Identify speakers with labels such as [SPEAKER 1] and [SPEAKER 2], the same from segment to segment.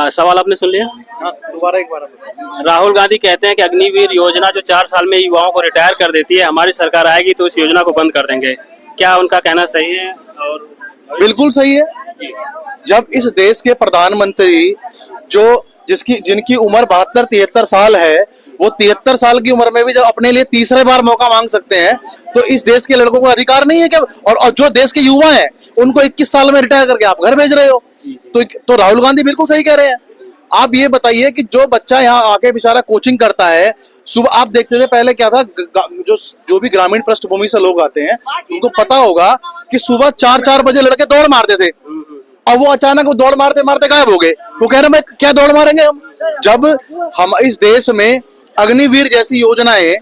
[SPEAKER 1] सवाल आपने सुन लिया।
[SPEAKER 2] दोबारा एक बार
[SPEAKER 1] राहुल गांधी कहते हैं कि अग्निवीर योजना जो 4 साल में युवाओं को रिटायर कर देती है, हमारी सरकार आएगी तो इस योजना को बंद कर देंगे। क्या उनका कहना सही है? और
[SPEAKER 2] बिल्कुल सही है। जब इस देश के प्रधानमंत्री जिनकी उम्र 72-73 साल है, वो 73 साल की उम्र में भी जब अपने लिए तीसरे बार मौका मांग सकते हैं, तो इस देश के लड़कों को अधिकार नहीं है क्या? और जो देश के युवा हैं उनको 21 साल में रिटायर करके आप घर भेज रहे हो। तो राहुल गांधी बिल्कुल सही कह रहे हैं। आप ये बताइए कि जो बच्चा यहाँ आके बेचारा कोचिंग करता है, सुबह आप देखते थे पहले क्या था, जो भी ग्रामीण पृष्ठभूमि से लोग आते हैं उनको पता होगा कि सुबह 4-4 बजे लड़के दौड़ मारते थे। अब वो अचानक वो दौड़ मारते मारते गायब हो गए। वो कह रहे हैं क्या दौड़ मारेंगे हम? जब हम इस देश में अग्निवीर जैसी योजनाएं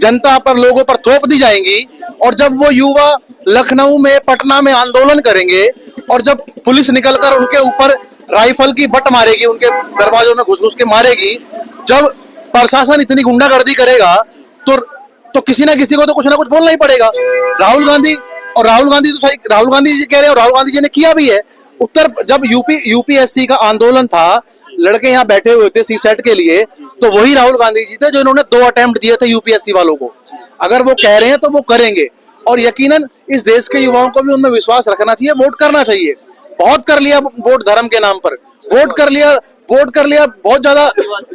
[SPEAKER 2] जनता पर, लोगों पर थोप दी जाएंगी, और जब वो युवा लखनऊ में, पटना में आंदोलन करेंगे, और जब पुलिस निकलकर उनके ऊपर राइफल की बट मारेगी, उनके दरवाजों में घुस घुस के मारेगी, जब प्रशासन इतनी गुंडागर्दी करेगा, तो किसी ना किसी को तो कुछ ना कुछ बोलना ही पड़ेगा। राहुल गांधी तो सही, राहुल गांधी जी कह रहे हैं और राहुल गांधी जी ने किया भी है। जब यूपीएससी का आंदोलन था, लड़के यहाँ बैठे हुए थे सीसेट के लिए, तो वही राहुल गांधी जी थे जो इन्होंने 2 अटेम्प्ट दिए थे यूपीएससी वालों को। अगर वो कह रहे हैं तो वो करेंगे, और यकीनन इस देश के युवाओं को भी उनमें विश्वास रखना चाहिए, वोट करना चाहिए। बहुत कर लिया वोट धर्म के नाम पर, वोट कर लिया बहुत ज्यादा,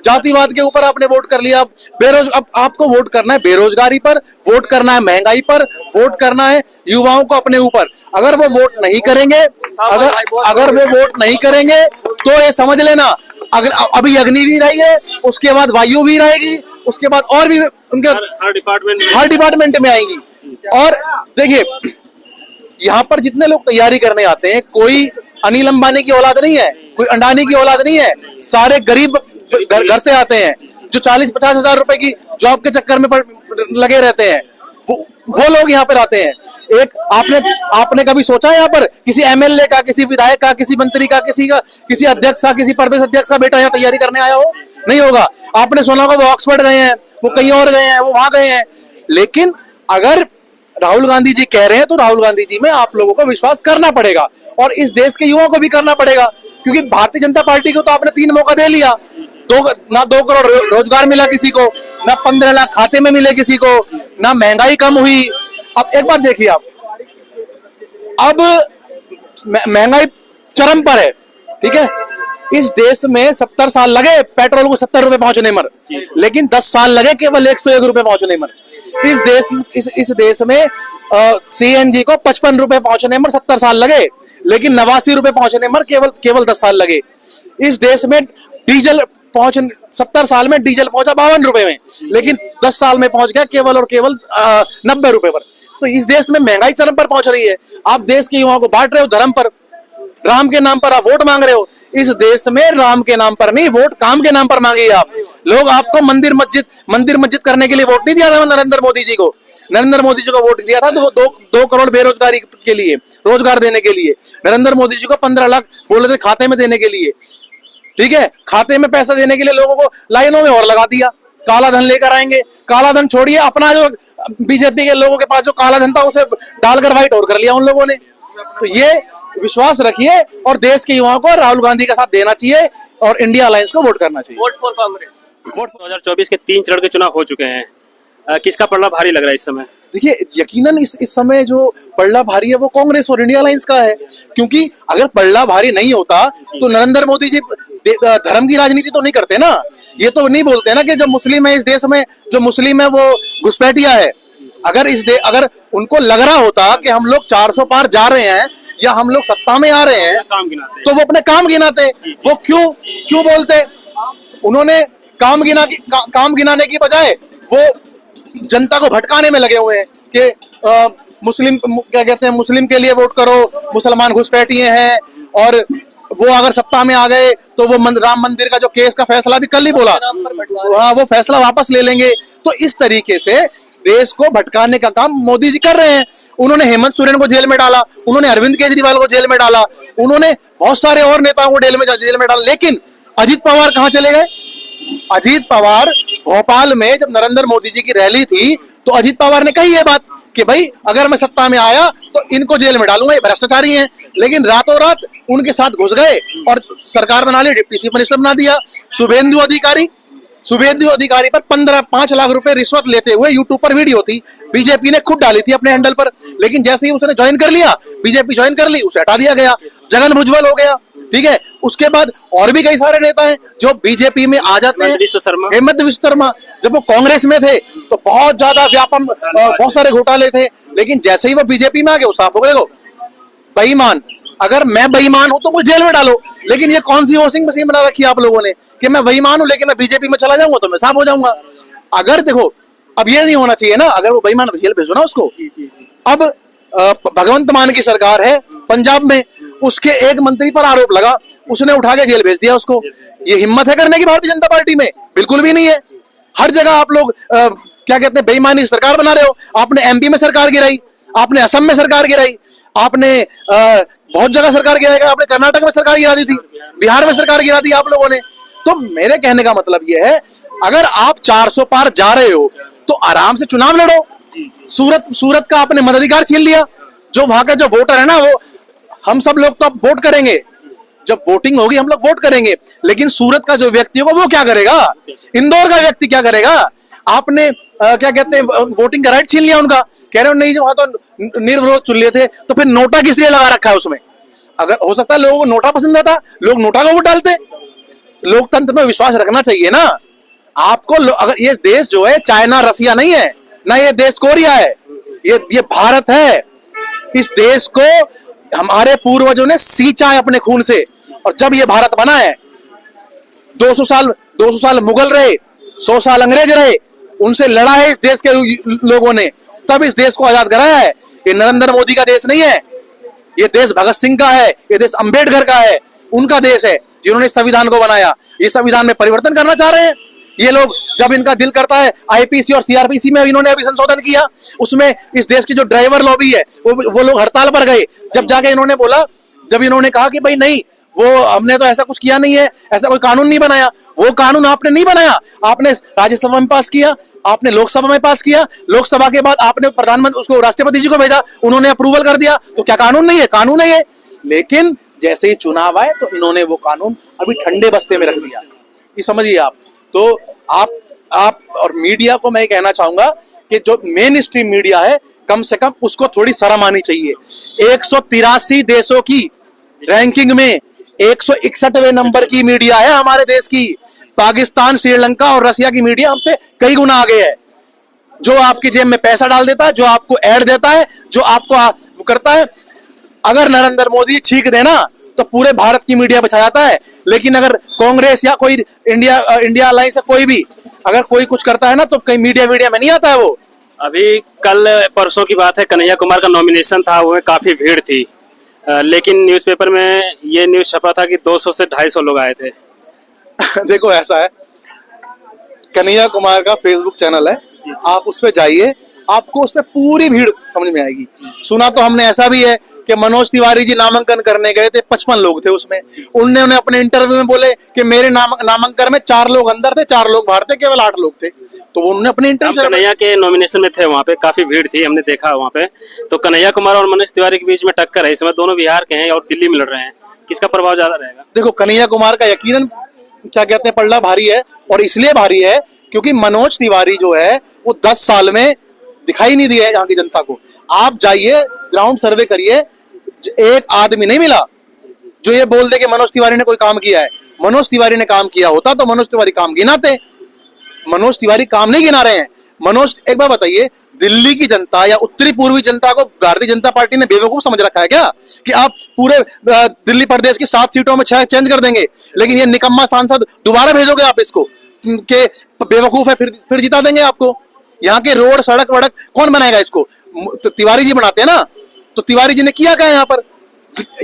[SPEAKER 2] जातिवाद के ऊपर आपने वोट कर लिया। अब आपको वोट करना है बेरोजगारी पर, वोट करना है महंगाई पर, वोट करना है युवाओं को अपने ऊपर। अगर वो वोट नहीं करेंगे, अगर वो वोट नहीं करेंगे तो ये समझ लेना, अभी अग्निवीर आई है, उसके बाद वायुवीर आएगी, उसके बाद और भी उनके हर डिपार्टमेंट में आएंगी। और देखिए, यहाँ पर जितने लोग तैयारी करने आते हैं, कोई अनिल अंबानी की औलाद नहीं है, कोई अंडानी की औलाद नहीं है, सारे गरीब घर से आते हैं, जो 40-50 हजार रुपए की जॉब के चक्कर में लगे रहते हैं, वो लोग यहाँ पर आते हैं। एक आपने कभी सोचा यहाँ पर किसी एमएलए का, किसी विधायक का, किसी मंत्री का, किसी अध्यक्ष का, किसी प्रदेश अध्यक्ष का बेटा यहाँ तैयारी करने आया हो? नहीं होगा। आपने सुना होगा वो ऑक्सफोर्ड गए हैं, वो कहीं और गए हैं, वो वहां गए हैं। लेकिन अगर राहुल गांधी जी कह रहे हैं तो राहुल गांधी जी में आप लोगों को विश्वास करना पड़ेगा, और इस देश के युवाओं को भी करना पड़ेगा, क्योंकि भारतीय जनता पार्टी को तो आपने 3 मौका दे लिया। ना 2 करोड़ रोजगार मिला किसी को, ना 15 लाख खाते में मिले किसी को, ना महंगाई कम हुई। अब एक बात देखिए आप, अब महंगाई चरम पर है, ठीक है? इस देश में 70 साल लगे पेट्रोल को 70 रुपए पहुंचने में, लेकिन 10 साल लगे केवल 101 रुपए पहुंचने में। इस देश में सीएनजी को 55 रुपए पहुंचने में 70 साल लगे, लेकिन 89 रुपए पहुंचने में केवल 10 साल लगे। इस देश में डीजल 70 साल में डीजल पहुंचा 52 रुपए में, लेकिन 10 साल में पहुंच गया केवल और केवल 90 रुपए पर। तो इस देश में महंगाई चरम पर पहुंच रही है। आप देश के युवाओं को बांट रहे हो धर्म पर, राम के नाम पर आप वोट मांग रहे हो। इस देश में राम के नाम पर नहीं, वोट काम के नाम पर मांगिए आप। लोग आपको मंदिर मस्जिद करने के लिए वोट नहीं दिया था नरेंद्र मोदी जी को। नरेंद्र मोदी जी को वोट दिया था तो वो 2 करोड़ बेरोजगारी के लिए, रोजगार देने के लिए। नरेंद्र मोदी जी को 15 लाख बोले थे खाते में देने के लिए, ठीक है? खाते में पैसा देने के लिए लोगों को लाइनों में और लगा दिया। काला धन लेकर आएंगे, काला धन छोड़िए, अपना जो बीजेपी के लोगों के पास जो काला धन था उसे डालकर व्हाइट और कर लिया उन लोगों ने। तो ये विश्वास रखिए, और देश के युवाओं को राहुल गांधी का साथ देना चाहिए, और इंडिया अलायंस को वोट करना चाहिए।
[SPEAKER 1] Vote for Congress. 2024 के 3 चरण के चुनाव हो चुके हैं, किसका पलड़ा भारी लग रहा है इस समय?
[SPEAKER 2] देखिए, यकीनन इस समय जो पलड़ा भारी है वो कांग्रेस और इंडिया अलायंस का है, क्योंकि अगर पलड़ा भारी नहीं होता तो नरेंद्र मोदी जी धर्म की राजनीति तो नहीं करते ना। ये तो नहीं बोलते ना कि जो मुस्लिम है इस देश में, जो मुस्लिम है वो घुसपैठिया है। अगर उनको लग रहा होता कि हम लोग 400 पार जा रहे हैं या हम लोग सत्ता में आ रहे हैं, तो वो अपने काम गिनाते। वो क्यों बोलते? उन्होंने काम गिनाने की बजाय वो जनता को भटकाने में लगे हुए हैं कि मुस्लिम क्या कहते हैं, मुस्लिम के लिए वोट करो, मुसलमान घुसपैठिए हैं। और वो अगर सत्ता में आ गए तो वो राम मंदिर का जो केस का फैसला भी कल ही बोला, वो फैसला वापस ले लेंगे। तो इस तरीके से देश को भटकाने का काम मोदी जी कर रहे हैं। उन्होंने हेमंत सोरेन को जेल में डाला, उन्होंने अरविंद केजरीवाल को जेल में डाला, उन्होंने बहुत सारे और नेताओं को जेल में डाला। लेकिन अजीत पवार कहाँ चले गए? अजीत पवार भोपाल में जब नरेंद्र मोदी जी की रैली थी तो अजीत पवार ने कही ये बात कि भाई अगर मैं सत्ता में आया तो इनको जेल में डालूंगा, ये भ्रष्टाचारी हैं। लेकिन रातों रात उनके साथ घुस गए और सरकार बना ली, डिप्टी चीफ मिनिस्टर बना दिया। शुभेंदु अधिकारी पर 5 लाख रुपए रिश्वत लेते हुए यूट्यूब पर वीडियो थी, बीजेपी ने खुद डाली थी अपने हैंडल पर, लेकिन जैसे ही उसने ज्वाइन कर लिया, बीजेपी ज्वाइन कर ली, उसे हटा दिया गया, जगन भुजबल हो गया। ठीक है, उसके बाद और भी कई सारे नेता हैं जो बीजेपी में आ जाते हैं। हेमंत विश्व शर्मा जब वो कांग्रेस में थे तो बहुत ज्यादा बहुत सारे घोटाले थे, लेकिन जैसे ही वो बीजेपी में आ गए वो साफ हो गए। बेईमान, अगर मैं बेईमान हूं तो मुझे जेल में डालो, लेकिन ये कौन सी वॉशिंग मशीन बना रखी है आप लोगों ने कि मैं बेईमान हूं लेकिन मैं बीजेपी में चला जाऊंगा तो मैं साफ हो जाऊंगा। अगर देखो, अब ये नहीं होना चाहिए ना, अगर वो बेईमान है तो जेल भेजो ना उसको। अब भगवंत मान की सरकार है पंजाब में, उसके एक मंत्री पर आरोप लगा, उसने उठा के जेल भेज दिया उसको। ये हिम्मत है करने की भारतीय जनता पार्टी में? बिल्कुल भी नहीं है। हर जगह आप लोग क्या कहते हैं, बेईमानी सरकार बना रहे हो। आपने एमपी में सरकार गिराई, आपने असम में सरकार गिराई, आपने बहुत जगह सरकार गिराई, आपने कर्नाटक में सरकार गिरा दी थी, बिहार में सरकार गिरा दी आप लोगों ने। तो मेरे कहने का मतलब ये है, अगर आप 400 पार जा रहे हो तो आराम से चुनाव लड़ो। सूरत का आपने मताधिकार छीन लिया। जो वहां का जो वोटर है ना, वो हम सब लोग तो अब वोट करेंगे, जब वोटिंग होगी हम लोग वोट करेंगे, लेकिन सूरत का जो व्यक्ति होगा वो क्या करेगा? इंदौर का व्यक्ति क्या करेगा? आपने क्या कहते हैं, वोटिंग का राइट छीन लिया उनका। कह रहे हो नहीं, जो वहां तो निर्विरोध चुन लिए थे, तो फिर नोटा किस लिए लगा रखा है उसमें? अगर हो सकता है लोगों को नोटा पसंद आता, लोग नोटा का वोट डालते। लोकतंत्र में विश्वास रखना चाहिए ना आपको। अगर ये देश जो है चाइना रसिया नहीं है ना, ये देश कोरिया है, ये भारत है। इस देश को हमारे पूर्वजों ने सींचा है अपने खून से, और जब ये भारत बना है, 200 साल मुगल रहे, 100 साल अंग्रेज रहे, उनसे लड़ा है इस देश के लोगों ने, तब इस देश को आजाद कराया है। ये नरेंद्र मोदी का देश नहीं है, ये देश भगत सिंह का है, ये देश अंबेडकर का है, उनका देश है, जिन्होंने संविधान को बनाया। ये संविधान में परिवर्तन करना चाह रहे हैं ये लोग। जब इनका दिल करता है, आईपीसी और सीआरपीसी में इन्होंने अभी संशोधन किया, उसमें इस देश की जो ड्राइवर लॉबी है वो लोग हड़ताल पर गए। जब जाके इन्होंने बोला, जब इन्होंने कहा कि भाई नहीं, वो हमने तो ऐसा कुछ किया नहीं है, ऐसा कोई कानून नहीं बनाया। वो कानून आपने नहीं बनाया, आपने राज्यसभा में पास किया, आपने लोकसभा में पास किया, लोकसभा के बाद आपने प्रधानमंत्री उसको राष्ट्रपति जी को भेजा, उन्होंने अप्रूवल कर दिया। तो क्या कानून नहीं है? कानून है ये। लेकिन जैसे ही चुनाव आए तो इन्होंने वो कानून अभी ठंडे बस्ते में रख दिया। ये समझिए आप। तो आप और मीडिया को मैं कहना चाहूंगा कि जो मेन स्ट्रीम मीडिया है, कम से कम उसको थोड़ी शर्म आनी चाहिए। 183 देशों की रैंकिंग में 161वें नंबर की मीडिया है हमारे देश की। पाकिस्तान, श्रीलंका और रसिया की मीडिया हमसे कई गुना आगे है। जो आपकी जेब में पैसा डाल देता है, जो आपको ऐड देता है, जो आपको करता है। अगर नरेंद्र मोदी छींक देना तो पूरे भारत की मीडिया बचा जाता है, लेकिन अगर कांग्रेस या कोई इंडिया अलायंस या कोई भी अगर कोई कुछ करता है ना, तो कहीं मीडिया में नहीं आता है वो।
[SPEAKER 1] अभी कल परसों की बात है, कन्हैया कुमार का नॉमिनेशन था, वो काफी भीड़ थी, लेकिन न्यूज़पेपर में ये न्यूज़ छपा था कि 200 से 250 लोग आए थे।
[SPEAKER 2] देखो ऐसा है, कन्हैया कुमार का फेसबुक चैनल है, आप उस पर जाइए, आपको उस पर पूरी भीड़ समझ में आएगी। सुना तो हमने ऐसा भी है कि मनोज तिवारी जी नामांकन करने गए थे, 55 लोग थे उसमें। उन्होंने अपने इंटरव्यू में बोले कि मेरे नामांकन में 4 लोग अंदर थे, 4 लोग बाहर थे, केवल 8 लोग थे। तो उन्होंने अपने इंटरव्यू,
[SPEAKER 1] कन्हैया के नॉमिनेशन में थे, वहाँ पे काफी भीड़ थी, हमने देखा वहाँ पे। तो कन्हैया कुमार और मनोज तिवारी के बीच में टक्कर है, इसमें दोनों बिहार के हैं और दिल्ली में लड़ रहे हैं, किसका प्रभाव ज्यादा रहेगा?
[SPEAKER 2] देखो, कन्हैया कुमार का यकीनन क्या कहते हैं पलड़ा भारी है, और इसलिए भारी है क्योंकि मनोज तिवारी जो है वो 10 साल में दिखाई नहीं दिया है यहाँ की जनता को। आप जाइए, ग्राउंड सर्वे करिए, एक आदमी नहीं मिला जो ये बोल दे कि मनोज तिवारी ने कोई काम किया है। मनोज तिवारी ने काम किया होता तो मनोज तिवारी काम गिनाते। मनोज तिवारी काम नहीं गिना रहे हैं। मनोज, एक बार बताइए, दिल्ली की जनता या उत्तरी पूर्वी जनता को भारतीय जनता पार्टी ने बेवकूफ समझ रखा है क्या कि आप पूरे दिल्ली प्रदेश की 7 सीटों में 6 चेंज कर देंगे, लेकिन ये निकम्मा सांसद दोबारा भेजोगे आप इसको के बेवकूफ है, फिर जिता देंगे आपको। यहाँ के रोड, सड़क वड़क कौन बनाएगा इसको? तिवारी जी बनाते हैं ना। तो तिवारी जी ने किया क्या यहाँ पर?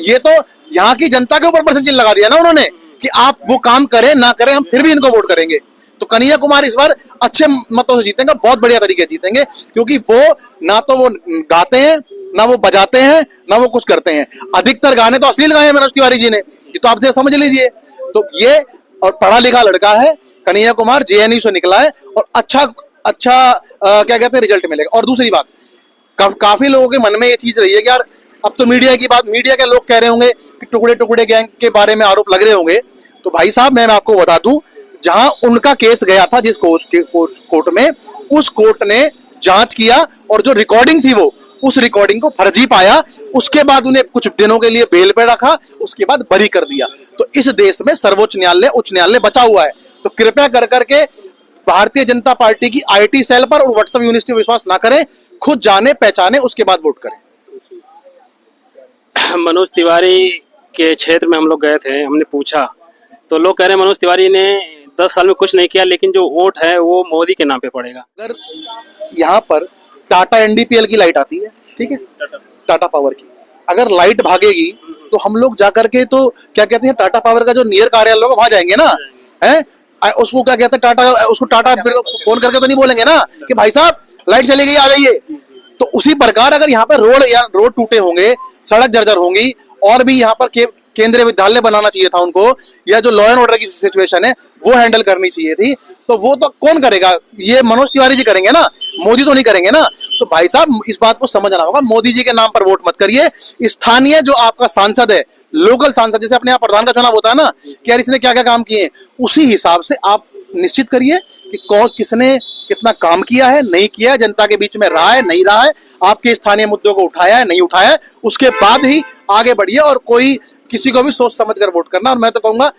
[SPEAKER 2] ये तो यहाँ की जनता के ऊपर प्रश्न चिन्ह लगा दिया ना उन्होंने कि आप वो काम करें ना करें, हम फिर भी इनको वोट करेंगे। तो कन्हैया कुमार इस बार अच्छे मतों से जीतेंगे, बहुत बढ़िया तरीके से जीतेंगे, क्योंकि वो ना तो वो गाते हैं, ना वो बजाते हैं, ना वो कुछ करते हैं। अधिकतर गाने तो अश्लील गाए हैं मनोज तिवारी जी ने, ये तो आप समझ लीजिए। तो ये, और पढ़ा लिखा लड़का है कन्हैया कुमार, जेएनयू से निकला है, और अच्छा क्या कहते हैं रिजल्ट मिलेगा। और दूसरी बात, काफी लोगों के मन में ये चीज रही है कि यार अब तो मीडिया की बात, मीडिया के लोग कह रहे होंगे कि टुकड़े टुकड़े गैंग के बारे में आरोप लग रहे होंगे। तो भाई साहब मैं आपको बता दूं, जहां उनका केस गया था जिस कोर्ट में, उस कोर्ट ने जांच किया और जो रिकॉर्डिंग थी वो उस रिकॉर्डिंग को फर्जी पाया। उसके बाद उन्हें कुछ दिनों के लिए बेल पे रखा, उसके बाद बरी कर दिया। तो इस देश में सर्वोच्च न्यायालय, उच्च न्यायालय बचा हुआ है। तो कृपया कर करके भारतीय जनता पार्टी की आईटी सेल पर और व्हाट्सएप यूनिवर्सिटी पर विश्वास ना करें, खुद जाने पहचाने उसके बाद वोट करें।
[SPEAKER 1] मनोज तिवारी के क्षेत्र में हम लोग गए थे, हमने पूछा तो लोग कह रहे हैं मनोज तिवारी ने 10 साल में कुछ नहीं किया, लेकिन जो वोट है वो मोदी के नाम पे पड़ेगा।
[SPEAKER 2] अगर यहाँ पर टाटा एनडीपीएल की लाइट आती है, ठीक है, टाटा पावर की, अगर लाइट भागेगी तो हम लोग जाकर के तो क्या कहते हैं, टाटा पावर का जो नियर कार्यालय होगा वहां जाएंगे ना, है उसको क्या कहते हैं, टाटा, उसको टाटा फोन करके तो नहीं बोलेंगे ना कि भाई साहब लाइट चली गई, आ जाइए। तो उसी प्रकार अगर यहाँ पर रोड टूटे होंगे, सड़क जर्जर होंगी, और भी यहाँ पर केंद्रीय विद्यालय बनाना चाहिए था उनको, या जो लॉ एंड ऑर्डर की सिचुएशन है वो हैंडल करनी चाहिए थी, तो वो तो कौन करेगा? ये मनोज तिवारी जी करेंगे ना, मोदी तो नहीं करेंगे ना। तो भाई साहब इस बात को समझना होगा, मोदी जी के नाम पर वोट मत करिए। स्थानीय जो आपका सांसद है, लोकल सांसद, जैसे अपने यहाँ प्रधान का चुनाव होता है ना कि यार इसने क्या क्या काम किए, उसी हिसाब से आप निश्चित करिए कि कौन किसने कितना काम किया है, नहीं किया है, जनता के बीच में रहा है, नहीं रहा है, आपके स्थानीय मुद्दों को उठाया है, नहीं उठाया है, उसके बाद ही आगे बढ़िए। और कोई किसी को भी सोच समझ कर वोट करना। और मैं तो कहूंगा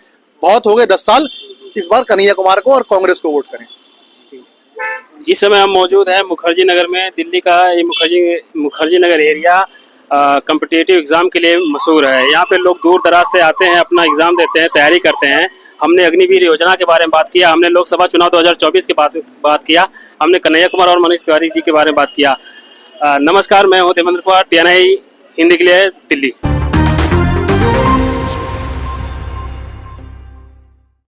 [SPEAKER 2] बहुत हो गए 10 साल, इस बार कन्हैया कुमार को और कांग्रेस को वोट करें।
[SPEAKER 1] इस समय हम मौजूद हैं मुखर्जी नगर में। दिल्ली का ये Mukherjee Nagar area competitive exam के लिए मशहूर है। यहाँ पे लोग दूर दराज से आते हैं, अपना एग्जाम देते हैं, तैयारी करते हैं। हमने अग्निवीर योजना के बारे में बात किया, हमने लोकसभा चुनाव 2024 के बात किया, हमने कन्हैया कुमार और मनोज तिवारी जी के बारे में बात किया। नमस्कार, मैं हूँ देवेंद्र कुमार, TNI हिंदी के लिए, दिल्ली।